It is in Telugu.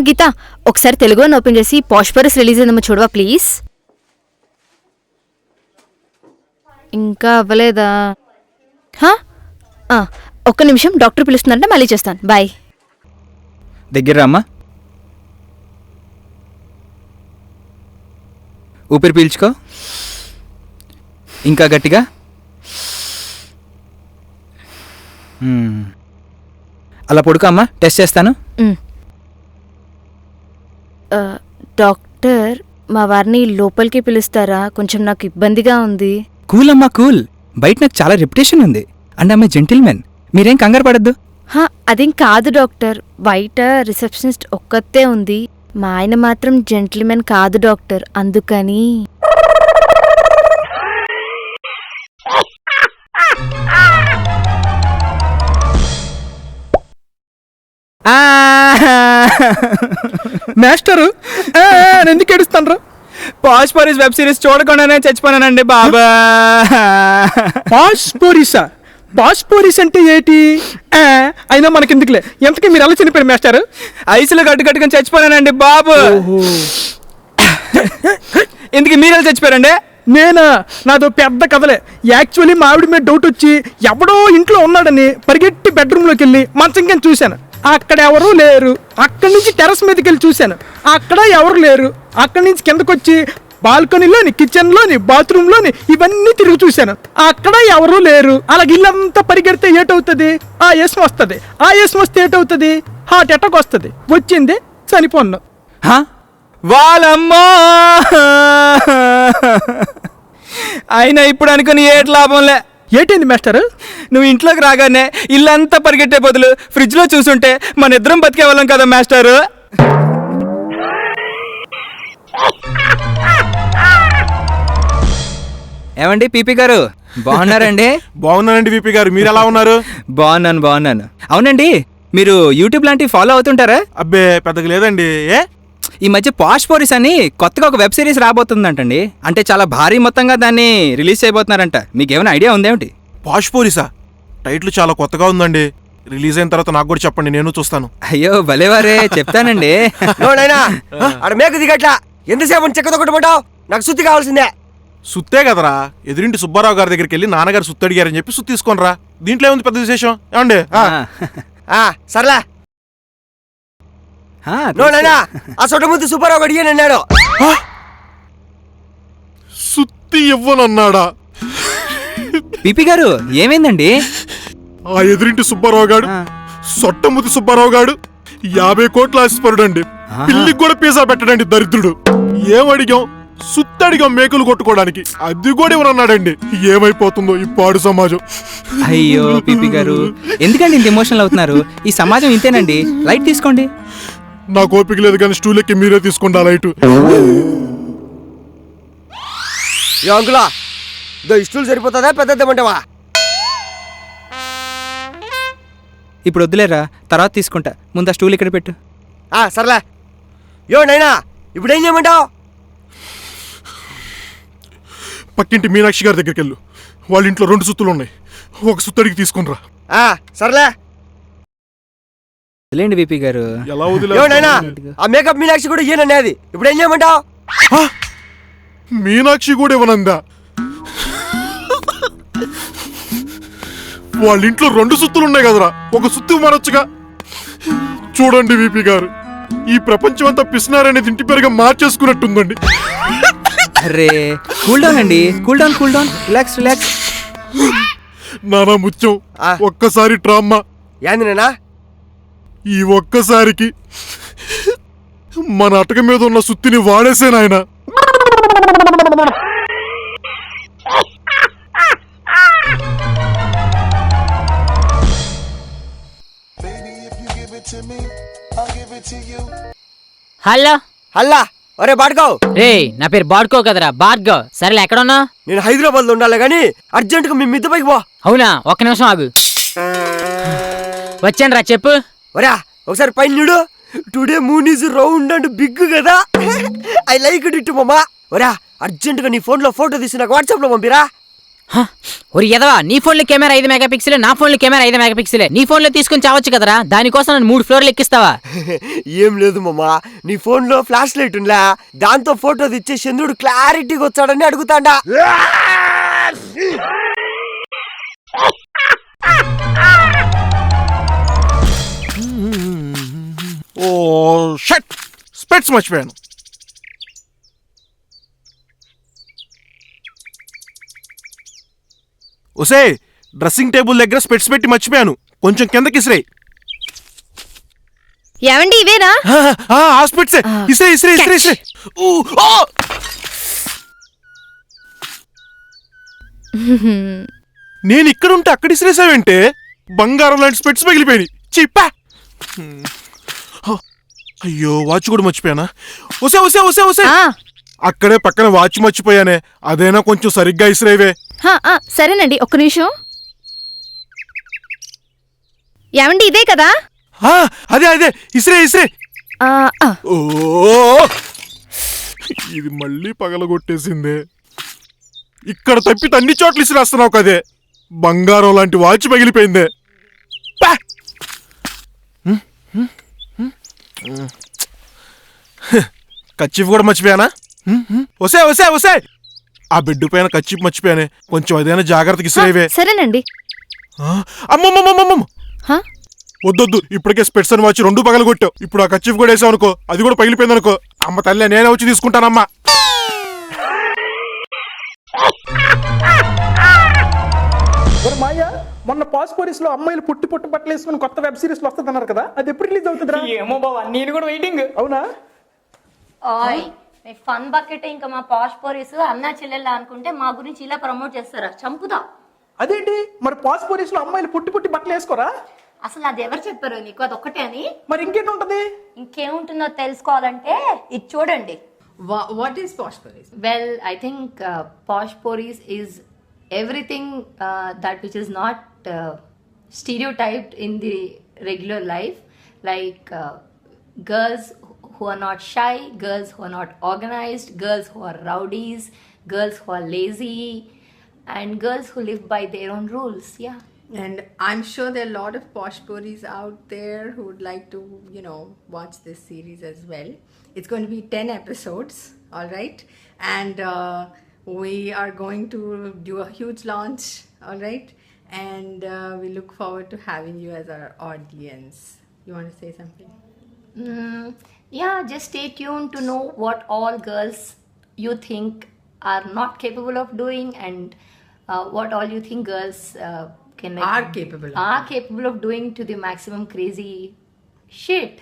గీత, ఒకసారి తెలుగు అని ఓపెన్ చేసి పాష్పరస్ రిలీజ్ అయిందేమో చూడవా ప్లీజ్. ఇంకా అవ్వలేదా? ఒక్క నిమిషం, డాక్టర్ పిలుస్తున్నారంటే మళ్ళీ చేస్తాను. బాయ్. దగ్గర అమ్మా, ఊపిరి పీల్చుకో, ఇంకా గట్టిగా. అలా పడుకో అమ్మా, టెస్ట్ చేస్తాను. డాక్టర్, మా వారిని లోపలికి పిలుస్తారా? కొంచెం నాకు ఇబ్బందిగా ఉంది. కూల్ అమ్మా, కూల్. బయట నాకు చాలా రెప్యుటేషన్ ఉంది అండ్ ఆమె జెంటిల్మెన్. మీరేం కంగారు పడద్దు. అదేం కాదు డాక్టర్, బయట రిసెప్షనిస్ట్ ఒక్కతే ఉంది. మా ఆయన మాత్రం జెంటిల్మెన్ కాదు డాక్టర్, అందుకని. మాస్టరు ఎందుకు ఏడుస్తాను? పాష్పరిస్ వెబ్ సిరీస్ చూడకుండానే చచ్చిపోయానండి బాబా. పాష్పోరిసా? పాష్పోరిస్ అంటే ఏంటి? అయినా మనకెందుకులే, ఎంతకీ మీరు ఎలా చనిపోయారు మాస్టర్? ఐసులో కట్టుకట్టుకుని చచ్చిపోయానండి బాబు. ఎందుకు మీరెలా చచ్చిపోయారండి? నేనా? నాదో పెద్ద కథలే. యాక్చువల్లీ మా ఆవిడ మీద డౌట్ వచ్చి ఎవడో ఇంట్లో ఉన్నాడని పరిగెట్టి బెడ్రూమ్లోకి వెళ్ళి మంచం కింద చూశాను, అక్కడ ఎవరూ లేరు. అక్కడి నుంచి టెర్రస్ మీదకి వెళ్ళి చూశాను, అక్కడ ఎవరు లేరు. అక్కడి నుంచి కిందకు వచ్చి బాల్కనీలోని, కిచెన్లోని, బాత్రూంలోని ఇవన్నీ తిరిగి చూశాను, అక్కడ ఎవరూ లేరు. అలాగే ఇల్లంతా పరిగెడితే ఏటవుతుంది? ఆయాసం వస్తుంది. ఆయాసం వస్తే ఏటవుతుంది? హార్ట్ అటాక్ వస్తుంది. వచ్చింది, చనిపోను. వాళ్ళమ్మో, అయినా ఇప్పుడు అనుకుని ఏటి లాభంలే. ఏంటైంది మాస్టర్? నువ్వు ఇంట్లోకి రాగానే ఇల్లంతా పరిగెట్టే బదులు ఫ్రిడ్జ్లో చూసుంటే మన ఇద్దరం బతికేవాళ్ళం కదా మాస్టారు. ఏమండి పీపీ గారు, బాగున్నారండి? బాగున్నానండి పీపీ గారు, మీరు ఎలా ఉన్నారు? బాగున్నాను. అవునండి, మీరు యూట్యూబ్ లాంటివి ఫాలో అవుతుంటారా? అబ్బే పెద్దగా లేదండి. ఈ మధ్య పాష్పోరిస్ అని కొత్తగా ఒక వెబ్ సిరీస్ రాబోతుందంటండి. అంటే చాలా భారీ మొత్తంగా దాన్ని రిలీజ్ చేయబోతున్నారంట. మీకేమైనా ఐడియా ఉందేమిటి? పాష్పోరిసా? టైటిల్ చాలా కొత్తగా ఉందండి. రిలీజ్ అయిన తర్వాత నాకు కూడా చెప్పండి, నేను చూస్తాను. అయ్యో భలేవారే, చెప్తానండి. మేకు దిగట్లా ఎంతసేపు చెక్కదొక్కటమంటావు? నాకు సుత్తి కావాల్సిందే. సుత్తే కదరా, ఎదురింటి సుబ్బారావు గారి దగ్గరికి వెళ్ళి నాన్నగారు సుత్తి అడిగారని చెప్పి సుత్తి తీసుకొనిరా. దీంట్లో ఏముంది పెద్ద విశేషం? ఏమండి? సర్లే. ఆ సొట్ట ముందు సుబ్బారావు అడిగానన్నాడు. సుత్తి ఇవ్వనన్నాడా? పీపీ గారు ఏమైందండి? ఆ ఎదురింటి సుబ్బారావు గారు, సొట్టముది సుబ్బారావు గారు 50 కోట్ల ఆశపరుడండి. పిల్లికి కూడా పిజ్జా పెట్టడండి దరిద్రుడు. ఏమడిగాం? సుత్తడిగాం మేకులు కొట్టుకోవడానికి, అది కూడా ఇవ్వనన్నాడండి. ఏమైపోతుందో ఈ పాడు సమాజం. అయ్యో పీపీ గారు, ఎందుకండి ఇంత ఎమోషనల్ అవుతున్నారు? ఈ సమాజం ఇంతేనండి, లైట్ తీసుకోండి. నాకు ఓపిక లేదు కానీ స్టూల్ ఎక్కి మీరే తీసుకోండి ఆ లైటు. అంకులా, స్టూల్ సరిపోతుందా పెద్దమంటావా? ఇప్పుడు వద్దులేరా, తర్వాత తీసుకుంటా. ముందు ఆ స్టూల్ ఇక్కడ పెట్టు. సర్లే. నైనా ఇప్పుడు ఏం చేయమంటావు? పక్కింటి మీనాక్షి గారి దగ్గరికి వెళ్ళు. వాళ్ళ ఇంట్లో 2 సుత్తులు ఉన్నాయి, ఒక సుత్తడికి తీసుకునిరా. సర్లే. వదిలేండి పీపీ గారు. ఎలా వదిలేనా? ఆ మేకప్ మీనాక్షి కూడా ఇయ్యననేది, ఇప్పుడు ఏం చేయమంటావు? మీనాక్షి కూడా ఇవ్వనందా? వాళ్ళ ఇంట్లో 2 సుత్తులు ఉన్నాయి కదరా, ఒక సుత్తు మారొచ్చుగా. చూడండి వీపీ గారు, ఈ ప్రపంచం అంతా పిసినారనేది ఇంటి పేరుగా మార్చేసుకున్నట్టుందండి. అరే కూల్ డౌన్ అండి, కూల్ డౌన్, రిలాక్స్. నానా ముత్యం, ఒక్కసారి ట్రామ్మా. ఏంది నేనా? ఈ ఒక్కసారికి మన అటక మీద ఉన్న సుత్తిని వాడేసే నాయనా. హలో హల్లా. ఒరే బాడ్కో. రే, నా పేరు బాడ్కో కదరా, బాడ్గో. సరేలే, ఎక్కడున్నా? నేను హైదరాబాద్ లో ఉండాలి గానీ అర్జెంట్ గా మీ మిద్ద పైకి పో. అవునా? ఒక్క నిమిషం ఆగు. వచ్చాను రా, చెప్పు. ఒరా ఒకసారి పైన చూడు. Today moon is round and big కదా. ఐ లైక్ ఇట్ మామా. ఒరా అర్జెంట్ గా నీ ఫోన్ లో ఫోటో తీసి నాకు వాట్సాప్ లో పంపిరా. ఒరి ఎదవా, నీ ఫోన్లో కెమెరా 5 మెగాపిక్సెల్, నా ఫోన్లో కెమెరా 5 మెగాపిక్సెల్. నీ ఫోన్లో తీసుకొని చావచ్చు కదరా, దానికోసం నన్ను 3 ఫ్లోర్లు ఎక్కిస్తావా? ఏం లేదు మామా, నీ ఫోన్ లో ఫ్లాష్ లైట్ ఉందా, దాంతో ఫోటో తెచ్చే చంద్రుడు క్లారిటీగా వచ్చాడని అడుగుతాడా. ఓ షట్, స్పెట్స్ మర్చిపోయాను. ఒసే, డ్రెస్సింగ్ టేబుల్ దగ్గర స్పెట్స్ పెట్టి మర్చిపోయాను, కొంచెం కిందకి ఇసిరే. ఏమండి ఇవేనా? ఆ స్పెట్సే, ఇసిరే ఇసిరే ఇసిరే ఇసిరే. నేను ఇక్కడ ఉంటే అక్కడ ఇసిరేసావేంటే? బంగారం లాంటి స్పెట్స్ పగిలిపోయి చిప్పా. అయ్యో, వాచ్ కూడా మర్చిపోయానా? ఒసే ఒసే ఒసే ఒసే, ఆ, అక్కడే పక్కన వాచ్ మర్చిపోయానే, అదేనా కొంచెం సరిగ్గా ఇసిరేవే. సరేనండి, ఒక్క నిమిషం. ఏమండి ఇదే కదా? అదే అదే, ఇసిరే ఇసిరే. ఆ, ఆ. ఓ, ఇది మళ్ళీ పగలగొట్టేసిందే. ఇక్కడ తప్పితే అన్ని చోట్ల ఇసిరేస్తున్నావు కదే, బంగారం లాంటి వాచ్ పగిలిపోయిందే. పా! కచ్చిఫ్ కూడా మర్చిపోయానా? ఒసే ఒసే ఒసే, ఆ బెడ్ పైన కచ్చిఫ్ మర్చిపోయానే, కొంచెం అదైనా జాగ్రత్తగా ఇసిరేవే. సరేనండి. అమ్మమ్మమ్మమ్మమ్మ, హ? వద్దొద్దు, ఇప్పటికే స్పెట్స్ అని వాచి 2 పగలగొట్టావు. ఇప్పుడు ఆ కచ్చిఫ్ కూడా వేసావు అనుకో, అది కూడా పగిలిపోయింది అనుకో. అమ్మ తల్లి, నేనే వచ్చి తీసుకుంటానమ్మా. మాయా, మొన్న పాస్పోరిస్ లో అమ్మాయిలు పుట్టి బట్టలు వేసుకుని కొత్త వెబ్ సిరీస్ లో వస్తుంది అన్నారు కదా, అది ఎప్పుడు రిలీజ్ అవుతుందిరా? ఏమో బావా, నేను కూడా వెయిటింగ్. అవునా? ఓయ్, మీ ఫన్ బకెట్ ఇంకా మా పాష్ పోరీస్ అన్నా చెల్లెళ్ళ అనుకుంటే మా గురించి ఇలా ప్రమోట్ చేస్తారా? చంపుదా. అదేంటి మరి పాస్పోరిస్ లో అమ్మాయిలు పుట్టి బట్టలు వేసుకోరా? అసలు అది ఎవరు చెప్పారు నీకు అది ఒక్కటే అని? మరి ఇంకేంటి ఉంటది? ఇంకేముంటుందో తెలుసుకోవాలంటే ఇది చూడండి. What is posh poris? Well, I think posh పోరీస్ is everything that which is not stereotyped in the regular life, like girls who are not shy, girls who are not organized, girls who are rowdies, girls who are lazy, and girls who live by their own rules. Yeah. And I'm sure there are a lot of posh poris out there who would like to, watch this series as well. It's going to be 10 episodes, all right? And we are going to do a huge launch, all right? And we look forward to having you as our audience. You want to say something? Yeah, just stay tuned to know what all girls you think are not capable of doing, and what all you think girls can Are capable of of doing to the maximum crazy shit.